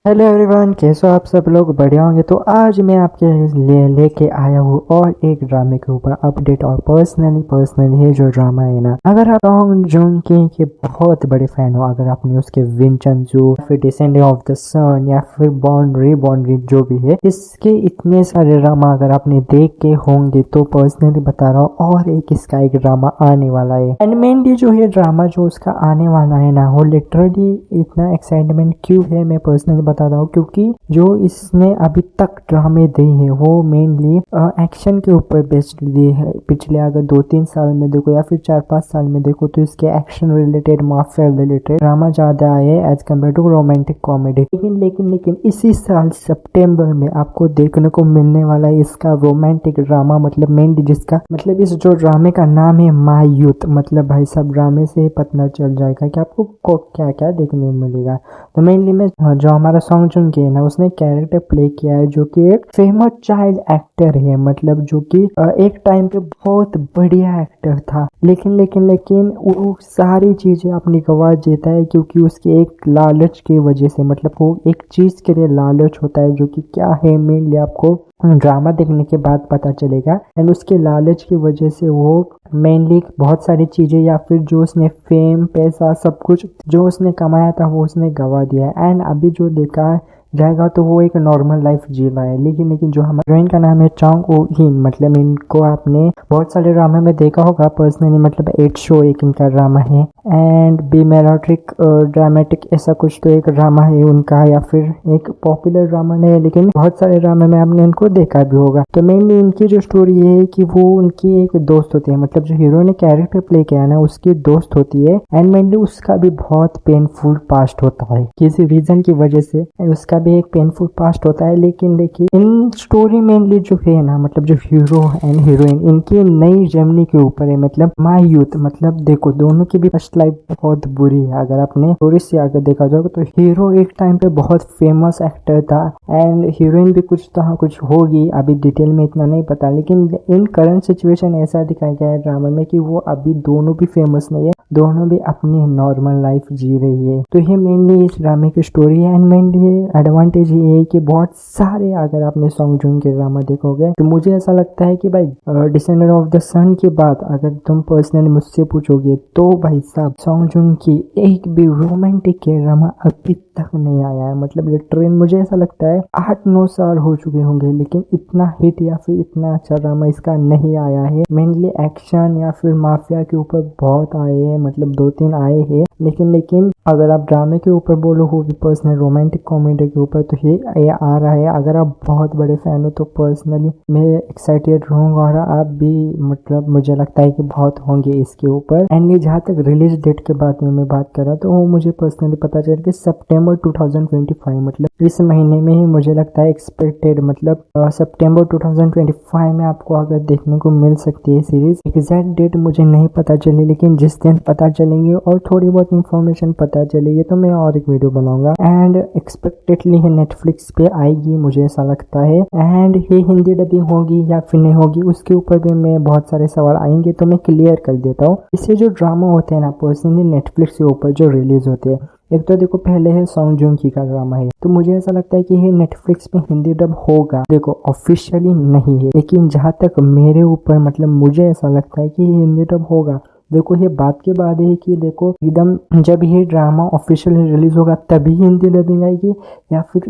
Hello everyone, कैसे हो आप सब लोग? बढ़िया होंगे। तो आज मैं आपके लिए लेके आया हूँ और एक ड्रामे के ऊपर अपडेट। और पर्सनली ये जो ड्रामा है ना, अगर आप सॉन्ग जून के बहुत बड़े फैन हो, अगर आपने उसके विंचेंजो या फिर डिसेंडिंग ऑफ द सन या फिर बॉर्न जो भी है, इसके इतने सारे ड्रामा अगर आपने देख के होंगे तो पर्सनली बता रहा हूँ और एक इसका एक ड्रामा आने वाला है। एंड मेनली जो है ड्रामा जो उसका आने वाला है ना, वो लिटरली इतना एक्साइटमेंट क्यों है मैं पर्सनली बता रहा हूँ, क्योंकि जो इसने अभी तक ड्रामे दिए हैं वो मेनली एक्शन के ऊपर बेस्ड दिए हैं। पिछले अगर 2-3 साल में देखो या फिर 4-5 साल में देखो तो इसके action related, mafia related drama ज्यादा आए as compare to romantic comedy. लेकिन इसी साल सितंबर में आपको देखने को मिलने वाला है इसका रोमांटिक ड्रामा, मतलब मेनली जिसका मतलब इस जो ड्रामे का नाम है माय यूथ। मतलब भाई सब ड्रामे से ही पता चल जाएगा कि आपको क्या क्या देखने को मिलेगा। तो मेनली में जो हमारा सॉन्ग जून के है ना, उसने कैरेक्टर प्ले किया है जो कि एक फेमस चाइल्ड एक्टर है, मतलब जो कि एक टाइम पे बहुत बढ़िया एक्टर था। लेकिन वो सारी चीजें अपनी गवा देता है क्योंकि उसके एक लालच की वजह से, मतलब वो एक चीज के लिए लालच होता है जो कि क्या है मेनली आपको ड्रामा देखने के बाद पता चलेगा। एंड उसके लालच की वजह से वो मेनली बहुत सारी चीजें या फिर जो उसने फेम, पैसा, सब कुछ जो उसने कमाया था वो उसने गवा दिया। एंड अभी जो देखा जाएगा तो वो एक नॉर्मल लाइफ जी रहा है। लेकिन जो हमारे हीरोइन का नाम है चॉन्ग ओ हिन, मतलब इनको आपने बहुत सारे ड्रामे में देखा होगा पर्सनली, मतलब 8 शो एक इनका ड्रामा है। एंड बी मेलोड्रिक ड्रामेटिक ऐसा कुछ तो एक ड्रामा है उनका, या फिर एक पॉपुलर ड्रामा नहीं है लेकिन बहुत सारे ड्रामे में आपने इनको देखा भी होगा। तो मेनली इनकी जो स्टोरी है कि वो उनकी एक दोस्त होती है, मतलब जो हीरो ने कैरेक्टर प्ले किया है ना उसकी दोस्त होती है। एंड मेनली उसका भी बहुत पेनफुल पास्ट होता है किसी रीजन की वजह से, उसका भी एक पेनफुल पास्ट होता है। लेकिन देखिए इन स्टोरी मेनली जो है ना, मतलब जो हीरो एंड हीरोइन इनकी नई जर्नी के ऊपर है, मतलब माय यूथ। मतलब देखो दोनों की भी फर्स्ट लाइफ बहुत बुरी है। अगर आपने स्टोरी से आगे देखा जाए तो हीरो एक टाइम पे बहुत फेमस एक्टर था एंड हीरोइन भी कुछ होगी, अभी डिटेल में इतना नहीं पता। लेकिन इन करंट सिचुएशन ऐसा दिखाया गया है ड्रामा में कि वो अभी दोनों भी फेमस नहीं है, दोनों भी अपनी नॉर्मल लाइफ जी रही है। तो ये मेनली इस ड्रामे की स्टोरी है। एंड मेनली एडवांटेज ये है कि बहुत सारे अगर आपने सॉन्ग जून के ड्रामा देखोगे तो मुझे ऐसा लगता है कि भाई डिसेंडर ऑफ द सन के बाद अगर तुम पर्सनली मुझसे पूछोगे तो भाई साहब सॉन्ग जून की एक भी रोमांटिक के ड्रामा अभी तक नहीं आया है। मतलब लिटरली मुझे ऐसा लगता है 8-9 साल हो चुके होंगे लेकिन इतना हिट या फिर इतना अच्छा ड्रामा इसका नहीं आया है। मेनली एक्शन या फिर माफिया के ऊपर बहुत आए हैं, मतलब 2-3 आए हैं। लेकिन अगर आप ड्रामे के ऊपर बोलो हो भी पर्सनल रोमांटिक कॉमेडी के ऊपर तो ये आ रहा है। अगर आप बहुत बड़े फैन हो तो पर्सनली मैं एक्साइटेड रहूंगा और आप भी, मतलब मुझे लगता है कि बहुत होंगे इसके ऊपर। एंड ये जहाँ तक रिलीज डेट के बारे में मैं बात कर रहा तो वो मुझे पर्सनली पता चला कि सितंबर 2025, मतलब इस महीने में ही मुझे लगता है एक्सपेक्टेड, मतलब सितंबर 2025 में आपको अगर देखने को मिल सकती है सीरीज। एग्जैक्ट डेट मुझे नहीं पता चली लेकिन जिस दिन पता चलेंगे और थोड़ी बहुत इंफॉर्मेशन पता चलेगी तो मैं और एक वीडियो बनाऊंगा। एंड एक्सपेक्टेडली है नेटफ्लिक्स पे आएगी मुझे ऐसा लगता है। एंड ये हिंदी डबिंग होगी या फिर नहीं होगी उसके ऊपर भी मैं बहुत सारे सवाल आएंगे तो मैं क्लियर कर देता हूँ। इससे जो ड्रामा होते हैं ना पर्सनली नेटफ्लिक्स के ऊपर जो रिलीज होते हैं, एक तो देखो पहले है सॉन्ग जून की का ड्रामा है तो मुझे ऐसा लगता है कि ये नेटफ्लिक्स पे हिंदी डब होगा। देखो ऑफिशियली नहीं है लेकिन जहाँ तक मेरे ऊपर, मतलब मुझे ऐसा लगता है कि ये हिंदी डब होगा। देखो ये बात की बात है कि देखो एकदम जब ये ड्रामा ऑफिशियली रिलीज होगा तभी हिंदी डबिंग आएगी या फिर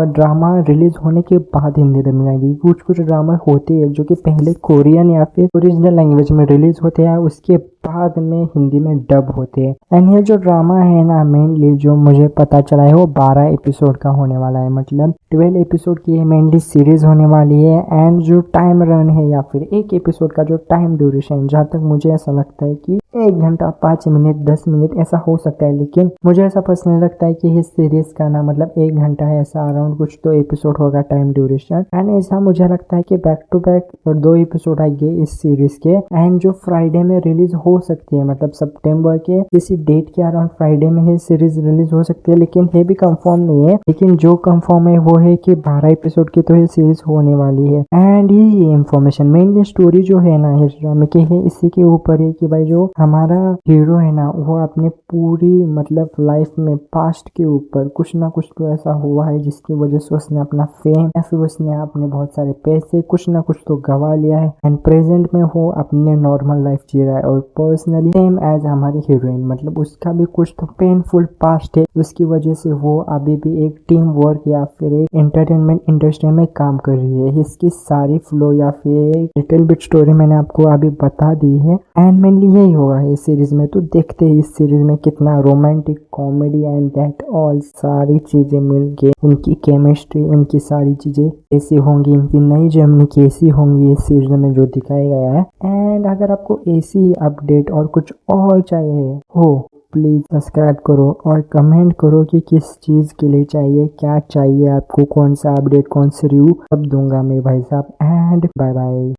ड्रामा रिलीज होने के बाद हिंदी डबिंग आएगी। कुछ ड्रामा होते हैं जो कि पहले कोरियन या फिर ओरिजिनल लैंग्वेज में रिलीज होते हैं, उसके बाद में हिंदी में डब होते हैं। एंड ये जो ड्रामा है ना मेनली जो मुझे पता चला है वो 12 एपिसोड का होने वाला है, मतलब 12 एपिसोड की मेनली सीरीज होने वाली है। एंड जो टाइम रन है या फिर एक एपिसोड का जो टाइम ड्यूरेशन, जहाँ तक मुझे ऐसा लगता है कि 1 घंटा 5 मिनट 10 मिनट ऐसा हो सकता है। लेकिन मुझे ऐसा पर्सनली लगता है कि इस सीरीज का ना मतलब 1 घंटा है ऐसा अराउंड कुछ तो एपिसोड होगा टाइम ड्यूरेशन। एंड ऐसा मुझे लगता है कि बैक टू बैक 2 एपिसोड आएंगे इस सीरीज के। एंड जो फ्राइडे में रिलीज हो हो सकती है, मतलब सितंबर के किसी डेट के अराउंड फ्राइडे में ये सीरीज रिलीज हो सकती है, लेकिन ये भी कंफर्म नहीं है। लेकिन जो कंफर्म है वो है कि 12 एपिसोड की तो ये सीरीज होने वाली है। एंड ये इंफॉर्मेशन मेनली स्टोरी जो है ना इस ड्रामे की है इसी के ऊपर है कि भाई जो हमारा हीरो है ना वो अपने पूरी मतलब लाइफ में पास्ट के ऊपर कुछ ना कुछ तो ऐसा हुआ है जिसकी वजह से उसने अपना फेम या फिर उसने अपने बहुत सारे पैसे कुछ ना कुछ तो गवा लिया है। एंड प्रेजेंट में वो अपने नॉर्मल लाइफ जी रहा है। और पर्सनली सेम एज हमारी हीरोइन, मतलब उसका भी कुछ तो पेनफुल पास्ट है, उसकी वजह से वो अभी भी एक टीम वर्क या फिर एक एंटरटेनमेंट इंडस्ट्री में काम कर रही है। इसकी सारी फ्लो या फिर एक लिटिल बिट स्टोरी मैंने आपको अभी बता दी है। एंड मेनली यही होगा इस सीरीज में। तो देखते हैं इस सीरीज में कितना romantic comedy and that all सारी चीजें मिलके इनकी केमिस्ट्री इनकी सारी चीजें कैसी होंगी, इनकी नई जर्नी कैसी होंगी इस सीरीज में जो दिखाया गया है। एंड अगर आपको ऐसी अपडेट और कुछ और चाहिए हो प्लीज सब्सक्राइब करो और कमेंट करो कि किस चीज के लिए चाहिए, क्या चाहिए आपको, कौन सा अपडेट कौन सा रिव्यू सब दूंगा मैं भाई साहब। And bye bye.